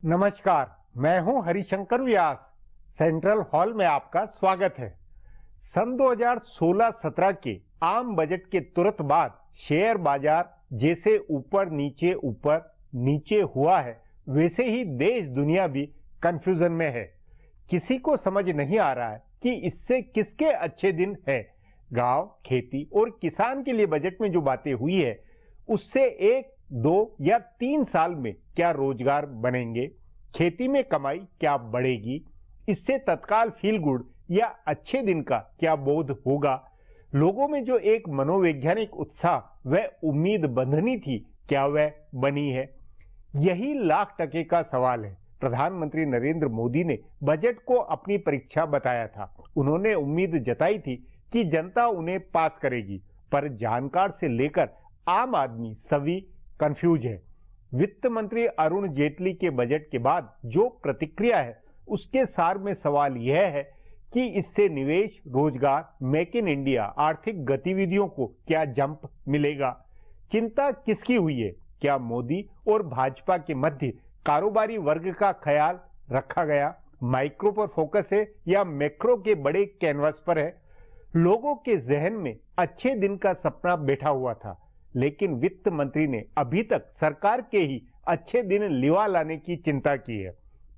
नमस्कार, मैं हूं हरिशंकर व्यास। सेंट्रल हॉल में आपका स्वागत है। सन 2016-17 के आम बजट के तुरंत बाद शेयर बाजार जैसे ऊपर नीचे हुआ है, वैसे ही देश दुनिया भी कंफ्यूजन में है। किसी को समझ नहीं आ रहा है कि इससे किसके अच्छे दिन है। गांव, खेती और किसान के लिए बजट में जो बातें हुई है, उससे 1, 2 या 3 साल में क्या रोजगार बनेंगे, खेती में कमाई क्या बढ़ेगी, इससे तत्काल फील गुड या अच्छे दिन का क्या बोध होगा, लोगों में जो एक मनोवैज्ञानिक उत्साह व उम्मीद बंधनी थी, क्या वह बनी है? यही लाख टके का सवाल है। प्रधानमंत्री नरेंद्र मोदी ने बजट को अपनी परीक्षा बताया था। उन्होंने उम्मीद जताई थी कि जनता उन्हें पास करेगी, पर जानकार से लेकर आम आदमी सभी कंफ्यूज है। वित्त मंत्री अरुण जेटली के बजट के बाद जो प्रतिक्रिया है, उसके सार में सवाल यह है कि इससे निवेश, रोजगार, मेक इन इंडिया, आर्थिक गतिविधियों को क्या जंप मिलेगा? चिंता किसकी हुई है? क्या मोदी और भाजपा के मध्य कारोबारी वर्ग का ख्याल रखा गया? माइक्रो पर फोकस है या मैक्रो के बड़े कैनवस पर है? लोगों के जहन में अच्छे दिन का सपना बैठा हुआ था, लेकिन वित्त मंत्री ने अभी तक सरकार के ही अच्छे दिन लिवा लाने की चिंता की है।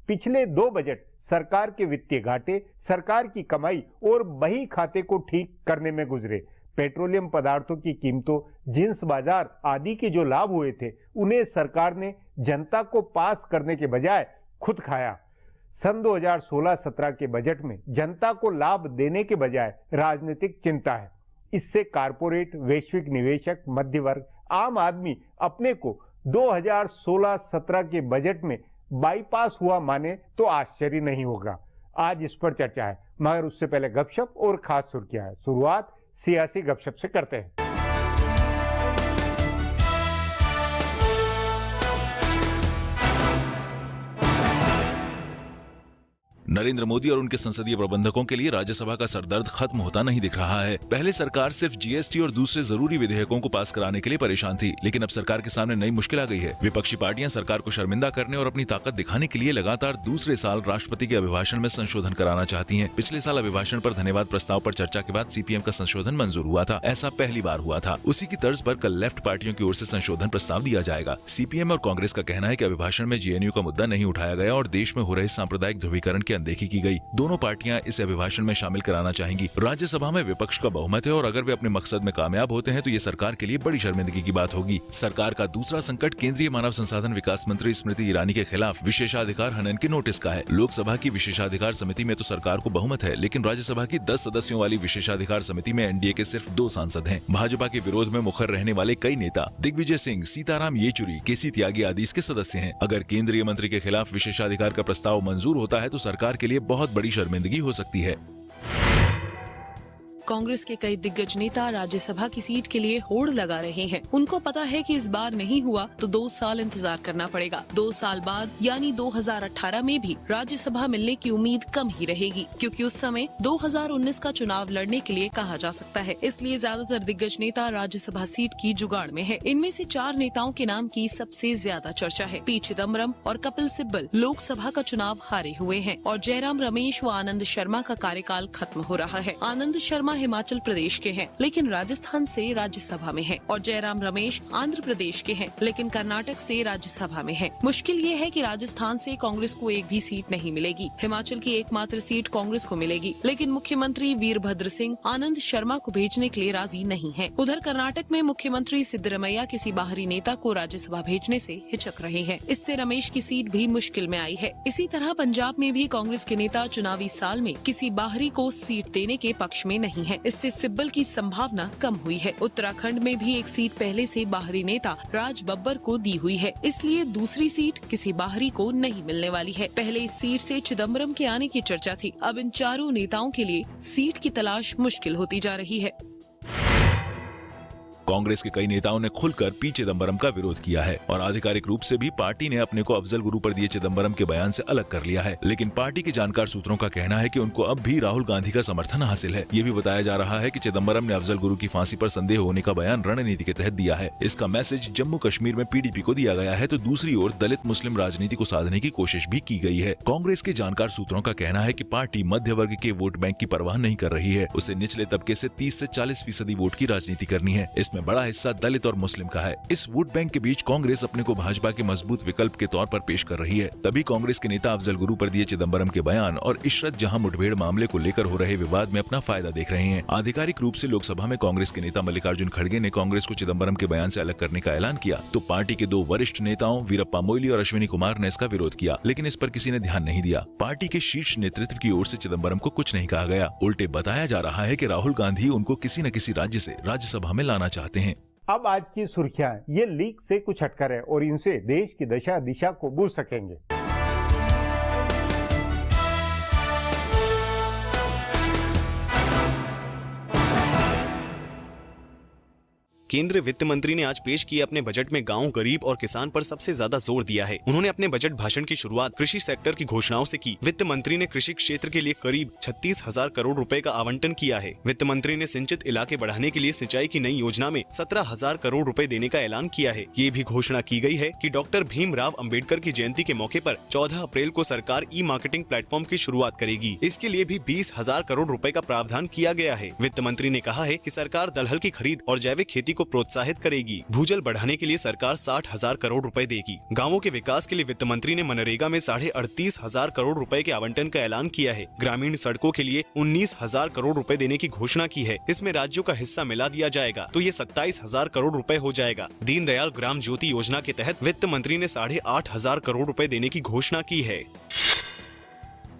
पिछले 2 बजट सरकार के वित्तीय घाटे, सरकार की कमाई और बही खाते को ठीक करने में गुजरे। पेट्रोलियम पदार्थों की कीमतों, जिंस बाजार आदि के जो लाभ हुए थे, उन्हें सरकार ने जनता को पास करने के बजाय खुद खाया। सन 2016-17 के बजट में जनता को लाभ देने के बजाय राजनीतिक चिंता है। इससे कारपोरेट, वैश्विक निवेशक, मध्य वर्ग, आम आदमी अपने को 2016-17 के बजट में बाईपास हुआ माने तो आश्चर्य नहीं होगा। आज इस पर चर्चा है, मगर उससे पहले गपशप और खास सुर्खियां है। शुरुआत सियासी गपशप से करते हैं। नरेंद्र मोदी और उनके संसदीय प्रबंधकों के लिए राज्यसभा का सरदर्द खत्म होता नहीं दिख रहा है। पहले सरकार सिर्फ जीएसटी और दूसरे जरूरी विधेयकों को पास कराने के लिए परेशान थी, लेकिन अब सरकार के सामने नई मुश्किल आ गई है। विपक्षी पार्टियां सरकार को शर्मिंदा करने और अपनी ताकत दिखाने के लिए लगातार दूसरे साल राष्ट्रपति के अभिभाषण में संशोधन कराना चाहती है। पिछले साल अभिभाषण पर धन्यवाद प्रस्ताव पर चर्चा के बाद सीपीएम का संशोधन मंजूर हुआ था। ऐसा पहली बार हुआ था। उसी की तर्ज पर कल लेफ्ट पार्टियों की ओर से संशोधन प्रस्ताव दिया जाएगा। सीपीएम और कांग्रेस का कहना है कि अभिभाषण में जेएनयू का मुद्दा नहीं उठाया गया और देश में हो रहे सांप्रदायिक ध्रुवीकरण की अनदेखी की गई। दोनों पार्टियां इसे अभिभाषण में शामिल कराना चाहेंगी। राज्यसभा में विपक्ष का बहुमत है और अगर वे अपने मकसद में कामयाब होते हैं तो ये सरकार के लिए बड़ी शर्मिंदगी की बात होगी। सरकार का दूसरा संकट केंद्रीय मानव संसाधन विकास मंत्री स्मृति ईरानी के खिलाफ विशेषाधिकार हनन के नोटिस का है। लोकसभा की विशेषाधिकार समिति में तो सरकार को बहुमत है, लेकिन राज्यसभा की 10 सदस्यों वाली विशेषाधिकार समिति में एनडीए के सिर्फ 2 सांसद हैं। भाजपा के विरोध में मुखर रहने वाले कई नेता दिग्विजय सिंह, सीताराम येचुरी, केसी त्यागी आदि इसके सदस्य हैं। अगर केंद्रीय मंत्री के खिलाफ विशेषाधिकार का प्रस्ताव मंजूर होता है तो सरकार के लिए बहुत बड़ी शर्मिंदगी हो सकती है। कांग्रेस के कई दिग्गज नेता राज्यसभा की सीट के लिए होड़ लगा रहे हैं। उनको पता है कि इस बार नहीं हुआ तो 2 साल इंतजार करना पड़ेगा। 2 साल बाद यानी 2018 में भी राज्यसभा मिलने की उम्मीद कम ही रहेगी, क्योंकि उस समय 2019 का चुनाव लड़ने के लिए कहा जा सकता है। इसलिए ज्यादातर दिग्गज नेता राज्यसभा सीट की जुगाड़ में है। इनमें से 4 नेताओं के नाम की सबसे ज्यादा चर्चा है। पी चिदम्बरम और कपिल सिब्बल लोकसभा का चुनाव हारे हुए हैं और जयराम रमेश व आनंद शर्मा का कार्यकाल खत्म हो रहा है। आनंद शर्मा हिमाचल प्रदेश के हैं, लेकिन राजस्थान से राज्यसभा में हैं, और जयराम रमेश आंध्र प्रदेश के हैं, लेकिन कर्नाटक से राज्यसभा में हैं। मुश्किल ये है कि राजस्थान से कांग्रेस को एक भी सीट नहीं मिलेगी। हिमाचल की एकमात्र सीट कांग्रेस को मिलेगी, लेकिन मुख्यमंत्री वीरभद्र सिंह आनंद शर्मा को भेजने के लिए राजी नहीं है। उधर कर्नाटक में मुख्यमंत्री सिद्धरमैया किसी बाहरी नेता को राज्यसभा भेजने से हिचक रहे हैं। इससे रमेश की सीट भी मुश्किल में आई है। इसी तरह पंजाब में भी कांग्रेस के नेता चुनावी साल में किसी बाहरी को सीट देने के पक्ष में नहीं है। इससे सिब्बल की संभावना कम हुई है। उत्तराखंड में भी एक सीट पहले से बाहरी नेता राज बब्बर को दी हुई है, इसलिए दूसरी सीट किसी बाहरी को नहीं मिलने वाली है। पहले इस सीट से चिदम्बरम के आने की चर्चा थी। अब इन चारों नेताओं के लिए सीट की तलाश मुश्किल होती जा रही है। कांग्रेस के कई नेताओं ने खुलकर पी चिदम्बरम का विरोध किया है और आधिकारिक रूप से भी पार्टी ने अपने को अफजल गुरु पर दिए चिदम्बरम के बयान से अलग कर लिया है। लेकिन पार्टी के जानकार सूत्रों का कहना है कि उनको अब भी राहुल गांधी का समर्थन हासिल है। ये भी बताया जा रहा है कि चिदम्बरम ने अफजल गुरु की फांसी पर संदेह होने का बयान रणनीति के तहत दिया है। इसका मैसेज जम्मू कश्मीर में पीडीपी को दिया गया है तो दूसरी ओर दलित मुस्लिम राजनीति को साधने की कोशिश भी की गई है। कांग्रेस के जानकार सूत्रों का कहना है कि पार्टी मध्य वर्ग के वोट बैंक की परवाह नहीं कर रही है। उसे निचले तबके से 30 से 40% वोट की राजनीति करनी है। इसमें बड़ा हिस्सा दलित और मुस्लिम का है। इस वोट बैंक के बीच कांग्रेस अपने को भाजपा के मजबूत विकल्प के तौर पर पेश कर रही है। तभी कांग्रेस के नेता अफजल गुरु पर दिए चिदम्बरम के बयान और इशरत जहां मुठभेड़ मामले को लेकर हो रहे विवाद में अपना फायदा देख रहे हैं। आधिकारिक रूप से लोकसभा में कांग्रेस के नेता मल्लिकार्जुन खड़गे ने कांग्रेस को चिदम्बरम के बयान से अलग करने का ऐलान किया तो पार्टी के 2 वरिष्ठ नेताओं वीरप्पा मोइली और अश्विनी कुमार ने इसका विरोध किया, लेकिन इस पर किसी ने ध्यान नहीं दिया। पार्टी के शीर्ष नेतृत्व की ओर से चिदम्बरम को कुछ नहीं कहा गया। उल्टे बताया जा रहा है कि राहुल गांधी उनको किसी न किसी राज्य से राज्यसभा में लाना चाहते हैं। अब आज की सुर्खियां ये लीक से कुछ हटकर है और इनसे देश की दशा दिशा को बूझ सकेंगे। केंद्रीय वित्त मंत्री ने आज पेश किए अपने बजट में गांव, गरीब और किसान पर सबसे ज्यादा जोर दिया है। उन्होंने अपने बजट भाषण की शुरुआत कृषि सेक्टर की घोषणाओं से की। वित्त मंत्री ने कृषि क्षेत्र के लिए करीब 36,000 करोड़ रुपए का आवंटन किया है। वित्त मंत्री ने सिंचित इलाके बढ़ाने के लिए सिंचाई की नई योजना में 17,000 करोड़ रुपए देने का ऐलान किया है। ये भी घोषणा की गई है कि डॉक्टर भीमराव अंबेडकर की जयंती के मौके पर 14 अप्रैल को सरकार ई मार्केटिंग प्लेटफॉर्म की शुरुआत करेगी। इसके लिए भी 20,000 करोड़ रुपए का प्रावधान किया गया है। वित्त मंत्री ने कहा है कि सरकार दलहन की खरीद और जैविक खेती को प्रोत्साहित करेगी। भूजल बढ़ाने के लिए सरकार 60,000 करोड़ रुपए देगी। गांवों के विकास के लिए वित्त मंत्री ने मनरेगा में 38,500 करोड़ रुपए के आवंटन का ऐलान किया है। ग्रामीण सड़कों के लिए 19,000 करोड़ रुपए देने की घोषणा की है। इसमें राज्यों का हिस्सा मिला दिया जाएगा तो ये 27,000 करोड़ रुपए हो जाएगा। दीनदयाल ग्राम ज्योति योजना के तहत वित्त मंत्री ने 8,500 करोड़ रुपए देने की घोषणा की है।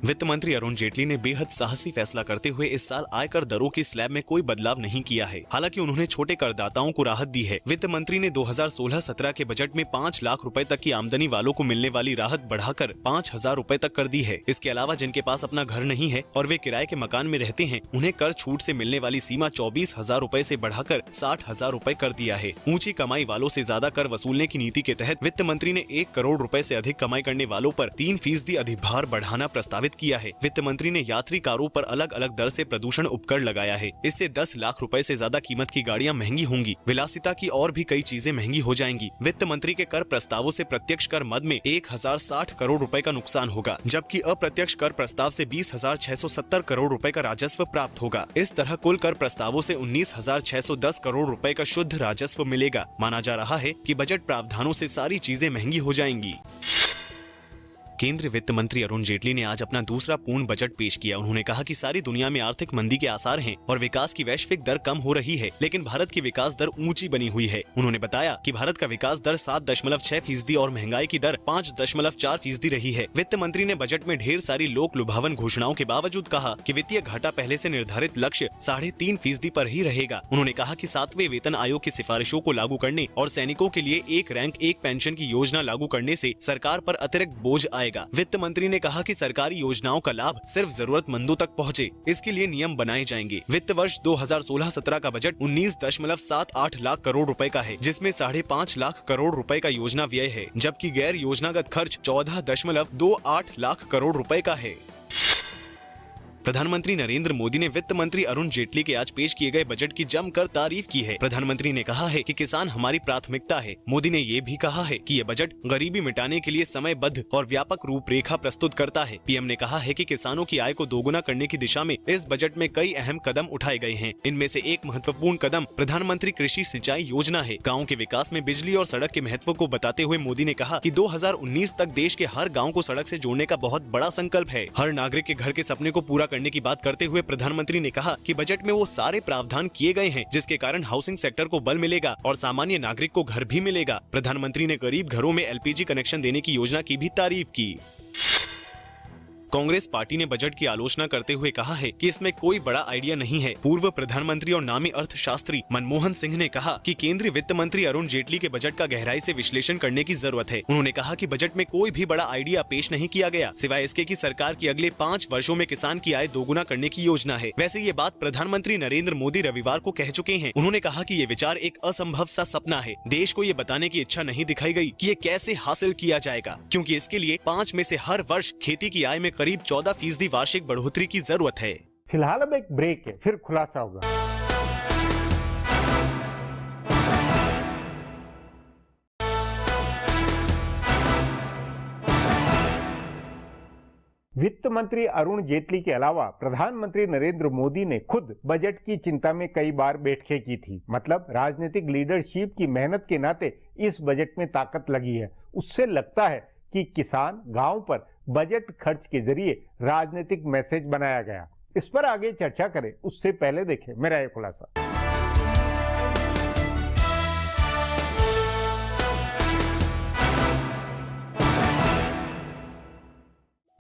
वित्त मंत्री अरुण जेटली ने बेहद साहसी फैसला करते हुए इस साल आयकर दरों की स्लैब में कोई बदलाव नहीं किया है। हालांकि उन्होंने छोटे करदाताओं को राहत दी है। वित्त मंत्री ने 2016-17 के बजट में 5 लाख रुपए तक की आमदनी वालों को मिलने वाली राहत बढ़ाकर 5,000 रुपए तक कर दी है। इसके अलावा जिनके पास अपना घर नहीं है और वे किराए के मकान में रहते हैं, उन्हें कर छूट से मिलने वाली सीमा 24,000 रुपए से बढ़ाकर 60,000 रुपए कर दिया है। ऊंची कमाई वालों से ज्यादा कर वसूलने की नीति के तहत वित्त मंत्री ने 1 करोड़ रुपए से अधिक कमाई करने वालों पर 3% अधिभार बढ़ाना प्रस्तावित किया है। वित्त मंत्री ने यात्री कारों पर अलग अलग दर से प्रदूषण उपकर लगाया है। इससे 10 लाख रुपए से ज्यादा कीमत की गाड़ियां महंगी होंगी। विलासिता की और भी कई चीजें महंगी हो जाएंगी। वित्त मंत्री के कर प्रस्तावों से प्रत्यक्ष कर मद में 1,060 करोड़ रुपए का नुकसान होगा, जबकि अप्रत्यक्ष कर प्रस्ताव से 20,670 करोड़ रुपए का राजस्व प्राप्त होगा। इस तरह कुल कर प्रस्तावों से 19,610 करोड़ रुपए का शुद्ध राजस्व मिलेगा। माना जा रहा है कि बजट प्रावधानों से सारी चीजें महंगी हो जाएंगी। केंद्रीय वित्त मंत्री अरुण जेटली ने आज अपना दूसरा पूर्ण बजट पेश किया। उन्होंने कहा कि सारी दुनिया में आर्थिक मंदी के आसार हैं और विकास की वैश्विक दर कम हो रही है, लेकिन भारत की विकास दर ऊंची बनी हुई है। उन्होंने बताया कि भारत का विकास दर 7.6% और महंगाई की दर 5.4% रही है। वित्त मंत्री ने बजट में ढेर सारी लोक लुभावन घोषणाओं के बावजूद कहा कि वित्तीय घाटा पहले से निर्धारित लक्ष्य 3.5% पर ही रहेगा। उन्होंने कहा कि 7वें वेतन आयोग की सिफारिशों को लागू करने और सैनिकों के लिए 1 रैंक 1 पेंशन की योजना लागू करने से सरकार पर अतिरिक्त बोझ आएगा। वित्त मंत्री ने कहा कि सरकारी योजनाओं का लाभ सिर्फ जरूरतमंदों तक पहुंचे, इसके लिए नियम बनाए जाएंगे। वित्त वर्ष 2016-17 का बजट 19.78 लाख करोड़ रुपए का है, जिसमें 5.5 लाख करोड़ रुपए का योजना व्यय है, जबकि गैर योजनागत खर्च 14.28 लाख करोड़ रुपए का है। प्रधानमंत्री नरेंद्र मोदी ने वित्त मंत्री अरुण जेटली के आज पेश किए गए बजट की जमकर तारीफ की है। प्रधानमंत्री ने कहा है कि किसान हमारी प्राथमिकता है। मोदी ने ये भी कहा है कि ये बजट गरीबी मिटाने के लिए समयबद्ध और व्यापक रूपरेखा प्रस्तुत करता है। पीएम ने कहा है कि किसानों की आय को दोगुना करने की दिशा में इस बजट में कई अहम कदम उठाए गए हैं। इनमें से एक महत्वपूर्ण कदम प्रधानमंत्री कृषि सिंचाई योजना है। गाँव के विकास में बिजली और सड़क के महत्व को बताते हुए मोदी ने कहा कि 2019 तक देश के हर गाँव को सड़क से जोड़ने का बहुत बड़ा संकल्प है। हर नागरिक के घर के सपने को पूरा करने की बात करते हुए प्रधानमंत्री ने कहा कि बजट में वो सारे प्रावधान किए गए हैं जिसके कारण हाउसिंग सेक्टर को बल मिलेगा और सामान्य नागरिक को घर भी मिलेगा। प्रधानमंत्री ने गरीब घरों में LPG कनेक्शन देने की योजना की भी तारीफ की। कांग्रेस पार्टी ने बजट की आलोचना करते हुए कहा है कि इसमें कोई बड़ा आइडिया नहीं है। पूर्व प्रधानमंत्री और नामी अर्थशास्त्री मनमोहन सिंह ने कहा कि केंद्रीय वित्त मंत्री अरुण जेटली के बजट का गहराई से विश्लेषण करने की जरूरत है। उन्होंने कहा कि बजट में कोई भी बड़ा आइडिया पेश नहीं किया गया, सिवाय इसके कि सरकार की अगले 5 वर्षों में किसान की आय दोगुना करने की योजना है। वैसे ये बात प्रधानमंत्री नरेंद्र मोदी रविवार को कह चुके हैं। उन्होंने कहा कि ये विचार एक असंभव सा सपना है। देश को ये बताने की इच्छा नहीं दिखाई गई कि ये कैसे हासिल किया जाएगा, क्योंकि इसके लिए 5 में से हर वर्ष खेती की आय में करीब 14% वार्षिक बढ़ोतरी की जरूरत है। फिलहाल अब एक ब्रेक है, फिर खुलासा होगा। वित्त मंत्री अरुण जेटली के अलावा प्रधानमंत्री नरेंद्र मोदी ने खुद बजट की चिंता में कई बार बैठकें की थी। मतलब राजनीतिक लीडरशिप की मेहनत के नाते इस बजट में ताकत लगी है। उससे लगता है कि किसान गांव पर बजट खर्च के जरिए राजनीतिक मैसेज बनाया गया। इस पर आगे चर्चा करें उससे पहले देखें मेरा ये खुलासा।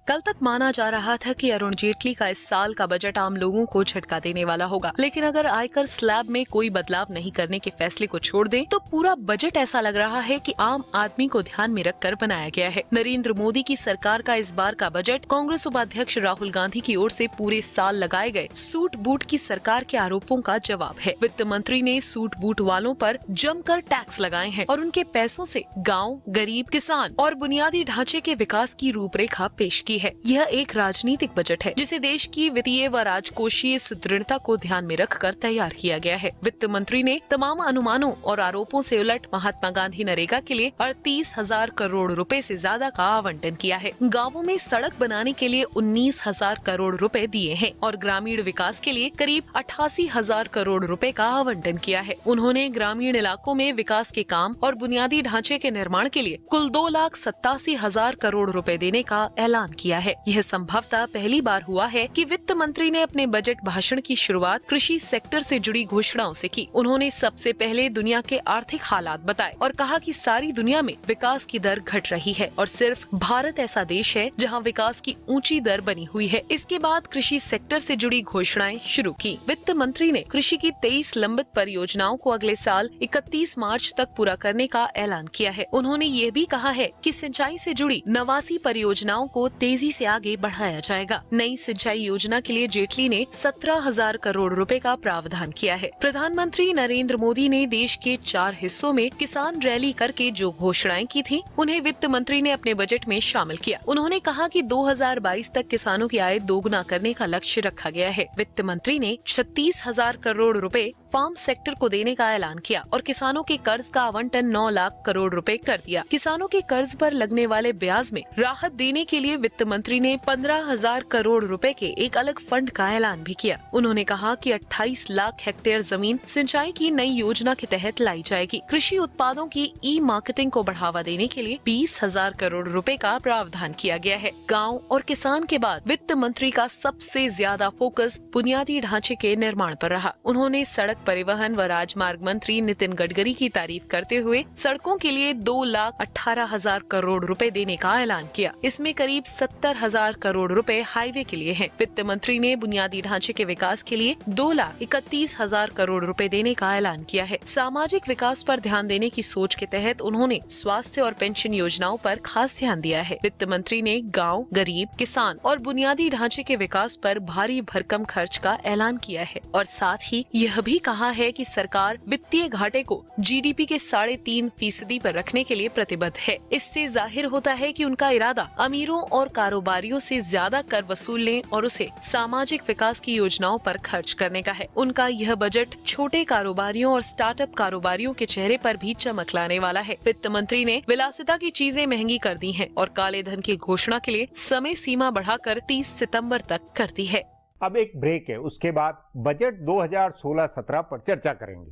कल तक माना जा रहा था कि अरुण जेटली का इस साल का बजट आम लोगों को झटका देने वाला होगा, लेकिन अगर आयकर स्लैब में कोई बदलाव नहीं करने के फैसले को छोड़ दें, तो पूरा बजट ऐसा लग रहा है कि आम आदमी को ध्यान में रखकर बनाया गया है। नरेंद्र मोदी की सरकार का इस बार का बजट कांग्रेस उपाध्यक्ष राहुल गांधी की ओर से पूरे साल लगाए गए सूट बूट की सरकार के आरोपों का जवाब है। वित्त मंत्री ने सूट बूट वालों पर जमकर टैक्स लगाए हैं और उनके पैसों से गाँव, गरीब, किसान और बुनियादी ढांचे के विकास की रूपरेखा पेश की है। यह एक राजनीतिक बजट है जिसे देश की वित्तीय व राजकोषीय सुदृढ़ता को ध्यान में रखकर तैयार किया गया है। वित्त मंत्री ने तमाम अनुमानों और आरोपों से उलट महात्मा गांधी नरेगा के लिए 38,000 करोड़ रुपए से ज्यादा का आवंटन किया है। गांवों में सड़क बनाने के लिए 19,000 करोड़ रुपए दिए हैं और ग्रामीण विकास के लिए करीब 88,000 करोड़ रुपए का आवंटन किया है। उन्होंने ग्रामीण इलाकों में विकास के काम और बुनियादी ढांचे के निर्माण के लिए कुल 2,87,000 करोड़ रुपए देने का ऐलान किया है। यह संभवतः पहली बार हुआ है कि वित्त मंत्री ने अपने बजट भाषण की शुरुआत कृषि सेक्टर से जुड़ी घोषणाओं से की। उन्होंने सबसे पहले दुनिया के आर्थिक हालात बताए और कहा कि सारी दुनिया में विकास की दर घट रही है और सिर्फ भारत ऐसा देश है जहां विकास की ऊंची दर बनी हुई है। इसके बाद कृषि सेक्टर से जुड़ी घोषणाएं शुरू की। वित्त मंत्री ने कृषि की 23 लंबित परियोजनाओं को अगले साल 31 मार्च तक पूरा करने का ऐलान किया है। उन्होंने ये भी कहा है कि सिंचाई से जुड़ी 89 परियोजनाओं को तेजी से आगे बढ़ाया जाएगा। नई सिंचाई योजना के लिए जेटली ने 17,000 करोड़ रुपए का प्रावधान किया है। प्रधानमंत्री नरेंद्र मोदी ने देश के 4 हिस्सों में किसान रैली करके जो घोषणाएं की थी, उन्हें वित्त मंत्री ने अपने बजट में शामिल किया। उन्होंने कहा कि 2022 तक किसानों की आय दोगुना करने का लक्ष्य रखा गया है। वित्त मंत्री ने 36,000 करोड़ रुपए फार्म सेक्टर को देने का ऐलान किया और किसानों के कर्ज का आवंटन 9 लाख करोड़ रुपए कर दिया। किसानों के कर्ज पर लगने वाले ब्याज में राहत देने के लिए वित्त मंत्री ने 15,000 करोड़ रुपए के एक अलग फंड का ऐलान भी किया। उन्होंने कहा कि 28 लाख हेक्टेयर जमीन सिंचाई की नई योजना के तहत लाई जाएगी। कृषि उत्पादों की ई मार्केटिंग को बढ़ावा देने के लिए 20,000 करोड़ रुपए का प्रावधान किया गया है। गाँव और किसान के बाद वित्त मंत्री का सबसे ज्यादा फोकस बुनियादी ढांचे के निर्माण पर रहा। उन्होंने सड़क परिवहन व राजमार्ग मंत्री नितिन गडकरी की तारीफ करते हुए सड़कों के लिए 2,18,000 करोड़ रुपए देने का ऐलान किया। इसमें करीब 70,000 करोड़ रुपए हाईवे के लिए हैं। वित्त मंत्री ने बुनियादी ढांचे के विकास के लिए 2,31,000 करोड़ रुपए देने का ऐलान किया है। सामाजिक विकास पर ध्यान देने की सोच के तहत उन्होंने स्वास्थ्य और पेंशन योजनाओं पर खास ध्यान दिया है। वित्त मंत्री ने गाँव, गरीब, किसान और बुनियादी ढांचे के विकास पर भारी भरकम खर्च का ऐलान किया है और साथ ही यह भी कहा है कि सरकार वित्तीय घाटे को जीडीपी के 3.5% पर रखने के लिए प्रतिबद्ध है। इससे जाहिर होता है कि उनका इरादा अमीरों और कारोबारियों से ज्यादा कर वसूलने और उसे सामाजिक विकास की योजनाओं पर खर्च करने का है। उनका यह बजट छोटे कारोबारियों और स्टार्टअप कारोबारियों के चेहरे पर भी चमक लाने वाला है। वित्त मंत्री ने विलासिता की चीजें महंगी कर दी हैं और काले धन की घोषणा के लिए समय सीमा बढ़ाकर 30 सितंबर तक कर दी है। अब एक ब्रेक है, उसके बाद बजट 2016-17 पर चर्चा करेंगे।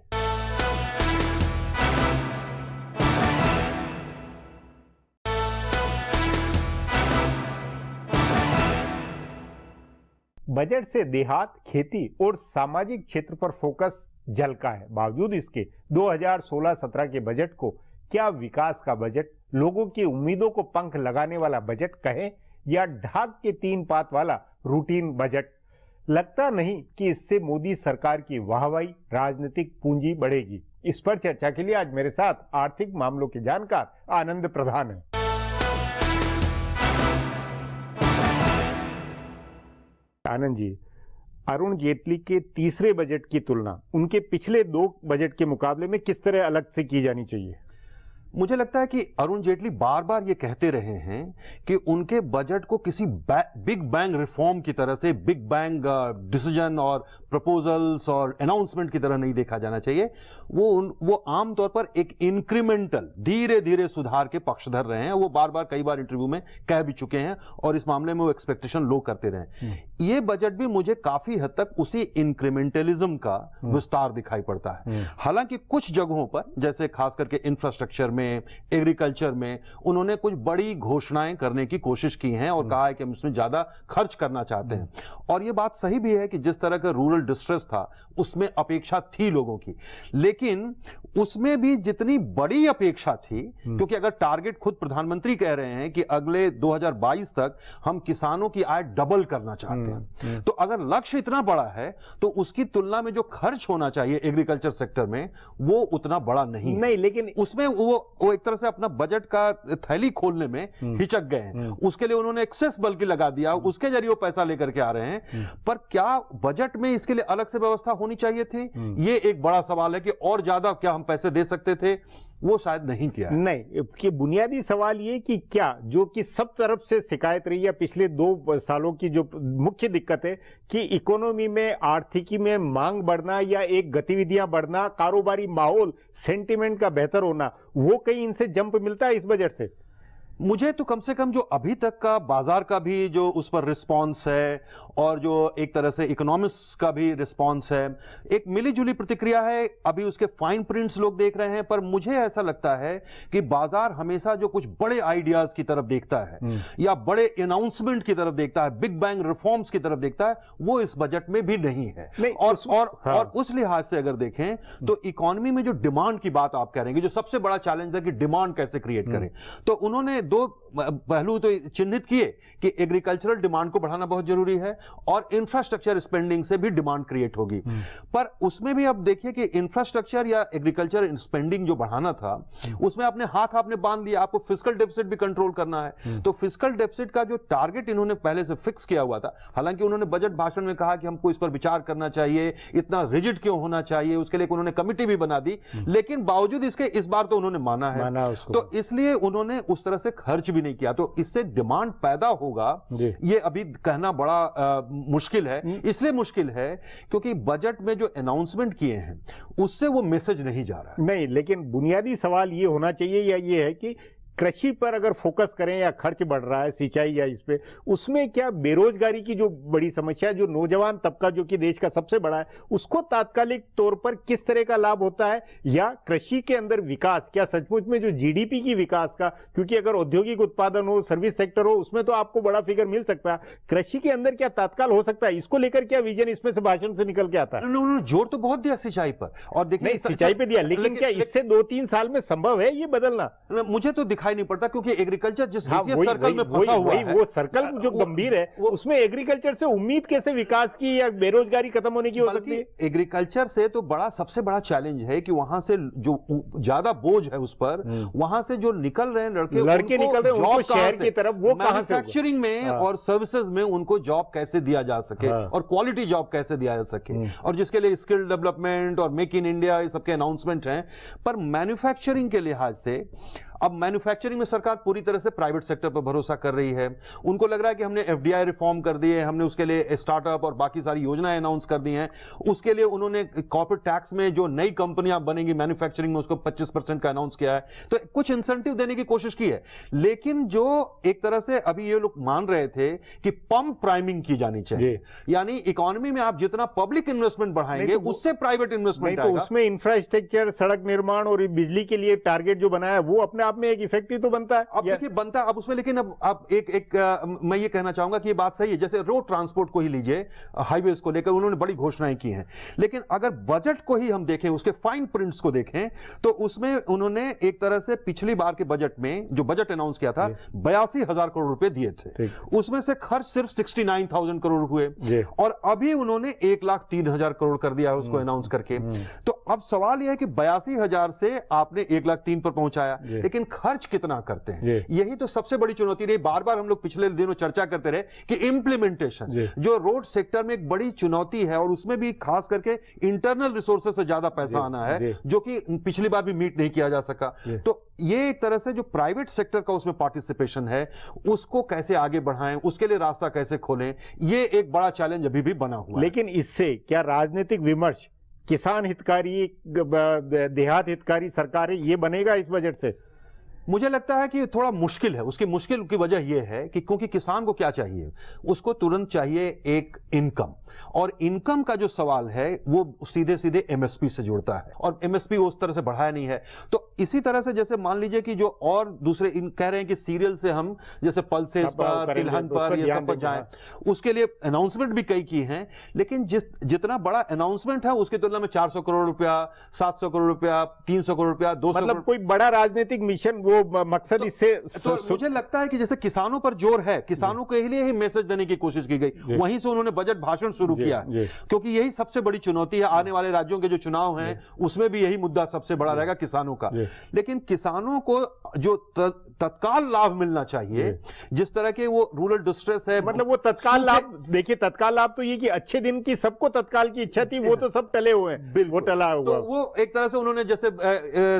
बजट से देहात, खेती और सामाजिक क्षेत्र पर फोकस झलका है। बावजूद इसके 2016-17 के बजट को क्या विकास का बजट, लोगों की उम्मीदों को पंख लगाने वाला बजट कहें या ढाक के 3 पात वाला रूटीन बजट। लगता नहीं कि इससे मोदी सरकार की वाहवाही, राजनीतिक पूंजी बढ़ेगी। इस पर चर्चा के लिए आज मेरे साथ आर्थिक मामलों के जानकार आनंद प्रधान हैं। आनंद जी, अरुण जेटली के तीसरे बजट की तुलना उनके पिछले 2 बजट के मुकाबले में किस तरह अलग से की जानी चाहिए? मुझे लगता है कि अरुण जेटली बार बार ये कहते रहे हैं कि उनके बजट को किसी बिग बैंग रिफॉर्म की तरह से, बिग बैंग डिसीजन और प्रपोजल्स और अनाउंसमेंट की तरह नहीं देखा जाना चाहिए। वो आमतौर पर एक इंक्रीमेंटल, धीरे धीरे सुधार के पक्षधर रहे हैं। वो बार बार कई बार इंटरव्यू में कह भी चुके हैं और इस मामले में वो एक्सपेक्टेशन लो करते रहे। ये बजट भी मुझे काफी हद तक उसी इंक्रीमेंटलिज्म का विस्तार दिखाई पड़ता है। हालांकि कुछ जगहों पर, जैसे खास करके इंफ्रास्ट्रक्चर में, एग्रीकल्चर में, उन्होंने कुछ बड़ी घोषणाएं करने की कोशिश की हैं और कहा है कि हम इसमें ज्यादा खर्च करना चाहते हैं। और यह बात सही भी है कि जिस तरह का रूरल डिस्ट्रेस था उसमें अपेक्षा थी लोगों की, लेकिन उसमें भी जितनी बड़ी अपेक्षा थी, क्योंकि अगर टारगेट खुद प्रधानमंत्री कह रहे हैं कि अगले 2022 तक हम किसानों की आय डबल करना चाहते हैं, तो अगर लक्ष्य इतना बड़ा है तो उसकी तुलना में जो खर्च होना चाहिए एग्रीकल्चर सेक्टर में वो उतना बड़ा नहीं है। लेकिन उसमें वो एक तरह से अपना बजट का थैली खोलने में हिचक गए हैं। उसके लिए उन्होंने एक्सेस बल्कि लगा दिया, उसके जरिए वो पैसा लेकर के आ रहे हैं। पर क्या बजट में इसके लिए अलग से व्यवस्था होनी चाहिए थी? ये एक बड़ा सवाल है कि और ज्यादा क्या हम पैसे दे सकते थे, वो शायद नहीं किया है। नहीं, कि बुनियादी सवाल ये कि क्या, जो कि सब तरफ से शिकायत रही है पिछले 2 सालों की, जो मुख्य दिक्कत है कि इकोनॉमी में, आर्थिकी में मांग बढ़ना या एक गतिविधियां बढ़ना, कारोबारी माहौल, सेंटिमेंट का बेहतर होना, वो कहीं इनसे जंप मिलता है इस बजट से? मुझे तो कम से कम जो अभी तक का बाजार का भी जो उस पर रिस्पांस है और जो एक तरह से इकोनॉमिक्स का भी रिस्पांस है, एक मिलीजुली प्रतिक्रिया है। अभी उसके फाइन प्रिंट्स लोग देख रहे हैं, पर मुझे ऐसा लगता है कि बाजार हमेशा जो कुछ बड़े आइडियाज की तरफ देखता है या बड़े अनाउंसमेंट की तरफ देखता है, बिग बैंग रिफॉर्म्स की तरफ देखता है, वो इस बजट में भी नहीं है। और उस लिहाज से अगर देखें तो इकोनॉमी में जो डिमांड की बात आप कह रहे हैं, जो सबसे बड़ा चैलेंज है कि डिमांड कैसे क्रिएट करें, तो उन्होंने 2 पहलू तो चिन्हित किए कि एग्रीकल्चरल डिमांड को बढ़ाना बहुत जरूरी है और इंफ्रास्ट्रक्चर स्पेंडिंग से भी डिमांड क्रिएट होगी। पर उसमें भी अब देखिए कि इंफ्रास्ट्रक्चर या एग्रीकल्चर स्पेंडिंग जो बढ़ाना था, उसमें आपने हाथ आपने बांध दिया। आपको फिस्कल डेफिसिट भी कंट्रोल करना है, तो फिस्कल डेफिसिट का जो टारगेट इन्होंने पहले से फिक्स किया हुआ था, हालांकि उन्होंने बजट भाषण में कहा कि हमको इस पर विचार करना चाहिए, इतना रिजिड क्यों होना चाहिए, उसके लिए उन्होंने कमिटी भी बना दी, लेकिन बावजूद इसके इस बार तो उन्होंने माना है, तो इसलिए उन्होंने उस तरह से खर्च भी नहीं किया। तो इससे डिमांड पैदा होगा, ये अभी कहना बड़ा मुश्किल है। इसलिए मुश्किल है क्योंकि बजट में जो अनाउंसमेंट किए हैं उससे वो मैसेज नहीं जा रहा है। नहीं, लेकिन बुनियादी सवाल ये होना चाहिए या ये है कि कृषि पर अगर फोकस करें या खर्च बढ़ रहा है सिंचाई या इस पे, उसमें क्या बेरोजगारी की जो बड़ी समस्या है, जो नौजवान तबका जो कि देश का सबसे बड़ा है, उसको तात्कालिक तौर पर किस तरह का लाभ होता है? या कृषि के अंदर विकास, क्या सचमुच में जो जीडीपी की विकास का, क्योंकि अगर औद्योगिक उत्पादन हो, सर्विस सेक्टर हो, उसमें तो आपको बड़ा फिगर मिल सकता है, कृषि के अंदर क्या तात्काल हो सकता है? इसको लेकर क्या विजन इसमें से भाषण से निकल के आता है? उन्होंने जोर तो बहुत दिया सिंचाई पर, और देखिए सिंचाई पे दिया, लेकिन क्या इससे 2-3 साल में संभव है ये बदलना? मुझे तो दिखाई नहीं पड़ता, क्योंकि एग्रीकल्चर जिस सर्कल में फंसा हुआ है, वो सर्कल जो गंभीर है, उसमें एग्रीकल्चर से उम्मीद कैसे विकास की या बेरोजगारी खत्म होने की हो सकती है? एग्रीकल्चर से तो सबसे बड़ा चैलेंज है कि वहां से जो ज्यादा बोझ है उस पर, वहां से जो निकल रहे हैं लड़के निकल रहे हैं उनको शहर की तरफ, वो मैन्युफैक्चरिंग में और सर्विसेज में उनको जॉब कैसे दिया जा सके और क्वालिटी जॉब कैसे दिया जा सके, और जिसके लिए स्किल डेवलपमेंट और मेक इन इंडिया ये सबके अनाउंसमेंट हैं। पर मैन्युफैक्चरिंग के लिहाज से अब मैन्युफैक्चरिंग में सरकार पूरी तरह से प्राइवेट सेक्टर पर भरोसा कर रही है। उनको लग रहा है कि हमने एफडीआई रिफॉर्म कर दी है, हमने उसके लिए स्टार्टअप और बाकी सारी योजनाएं अनाउंस कर दी हैं। उसके लिए उन्होंने कॉर्पोरेट टैक्स में जो नई कंपनियां बनेंगी मैन्युफैक्चरिंग में, उसको 25% का अनाउंस किया है, तो कुछ इंसेंटिव देने की कोशिश की है। लेकिन जो एक तरह से अभी ये लोग मान रहे थे कि पंप प्राइमिंग की जानी चाहिए, यानी इकोनॉमी में आप जितना पब्लिक इन्वेस्टमेंट बढ़ाएंगे उससे प्राइवेट इन्वेस्टमेंट आएगा। तो उसमें इंफ्रास्ट्रक्चर, सड़क निर्माण और बिजली के लिए टारगेट जो बनाया वो अपने आप में एक इफेक्ट ही तो बनता है। अब देखिए बनता है अब उसमें, लेकिन अब मैं ये कहना चाहूंगा कि ये बात सही है, जैसे रोड ट्रांसपोर्ट को ही लीजिए, हाईवेज को लेकर उन्होंने बड़ी घोषणाएं की हैं, लेकिन अगर बजट को ही हम देखें, उसके फाइन प्रिंट्स को देखें, तो उसमें उन्होंने एक तरह से पिछली बार के बजट में जो बजट अनाउंस किया था 82,000 करोड़ रुपए दिए थे, उसमें से खर्च सिर्फ 69,000 करोड़ हुए, और अभी उन्होंने 1,03,000 करोड़ कर दिया है उसको अनाउंस करके। तो अब सवाल यह है कि 82,000 से आपने 1,03,000 पर पहुंचाया, लेकिन खर्च कितना करते हैं, यही तो सबसे बड़ी चुनौती रही। बार बार हम लोग पिछले दिनों चर्चा करते रहे कि इंप्लीमेंटेशन जो रोड सेक्टर में एक बड़ी चुनौती है, और उसमें भी खास करके इंटरनल रिसोर्सेज से ज्यादा पैसा आना है, जो कि पिछली बार भी मीट नहीं किया जा सका। तो ये एक तरह से जो प्राइवेट सेक्टर का उसमें पार्टिसिपेशन है, उसको कैसे आगे बढ़ाएं, उसके लिए रास्ता कैसे खोलें, ये एक बड़ा चैलेंज अभी भी बना हुआ है। लेकिन इससे क्या राजनीतिक विमर्श, किसान हितकारी, देहात हितकारी सरकारें, ये बनेगा इस बजट से? मुझे लगता है कि थोड़ा मुश्किल है। उसकी मुश्किल की वजह यह है कि क्योंकि किसान को क्या चाहिए, उसको तुरंत चाहिए एक इनकम, और इनकम का जो सवाल है वो सीधे सीधे एमएसपी से जुड़ता है, और एमएसपी उस तरह से बढ़ाया नहीं है। तो इसी तरह से जैसे मान लीजिए कि जो और दूसरे कह रहे हैं कि सीरियल से हम जैसे पल्सेस पर, तिलहन पर, ये सब पर जाएं, उसके लिए अनाउंसमेंट भी कई की हैं, लेकिन जितना बड़ा अनाउंसमेंट है उसकी तुलना में 400 करोड़ रुपया, 700 करोड़ रुपया, 300 करोड़ रुपया, 200 मतलब कोई बड़ा राजनीतिक मिशन, वो मकसद इससे मुझे लगता है कि जैसे किसानों पर जोर है, किसानों के लिए ही मैसेज देने की कोशिश की गई, वहीं से उन्होंने बजट भाषण शुरू किया, क्योंकि यही सबसे बड़ी चुनौती है। आने वाले राज्यों के जो चुनाव हैं उसमें भी यही मुद्दा सबसे बड़ा रहेगा किसानों का। लेकिन किसानों को जो तत्काल लाभ मिलना चाहिए, जिस तरह के वो रूरल डिस्ट्रेस है, मतलब वो तत्काल लाभ, देखिए तत्काल लाभ तो ये कि अच्छे दिन की सबको तत्काल की इच्छा थी, वो तो सब टले हुए हैं, वो टला हुआ। तो वो एक तरह से उन्होंने जैसे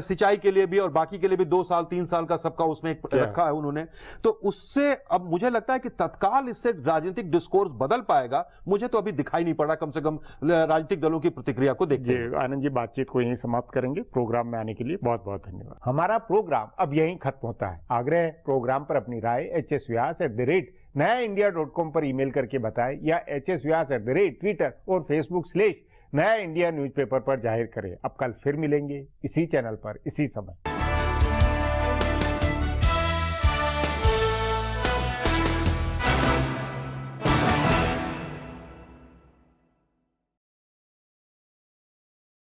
सिंचाई के लिए भी और बाकी के लिए भी 2 साल 3 साल का सबका उसमें रखा है उन्होंने। तो उससे अब मुझे लगता है कि तत्काल इससे राजनीतिक डिस्कोर्स बदल पाएगा, मुझे तो अभी दिखाई नहीं पड़ा, कम से कम राजनीतिक दलों की प्रतिक्रिया को देखते हैं। आनंद जी, बातचीत को यहीं समाप्त करेंगे। प्रोग्राम में आने के लिए बहुत बहुत धन्यवाद। हमारा प्रोग्राम अब यहीं खत्म होता है। आग्रह है प्रोग्राम पर अपनी राय hsvyas@nayaindia.com पर ईमेल करके बताएं, या hsvyas@Twitter और Facebook/नया इंडिया न्यूज़पेपर पर जाहिर करें। अब कल फिर मिलेंगे इसी चैनल पर, इसी समय।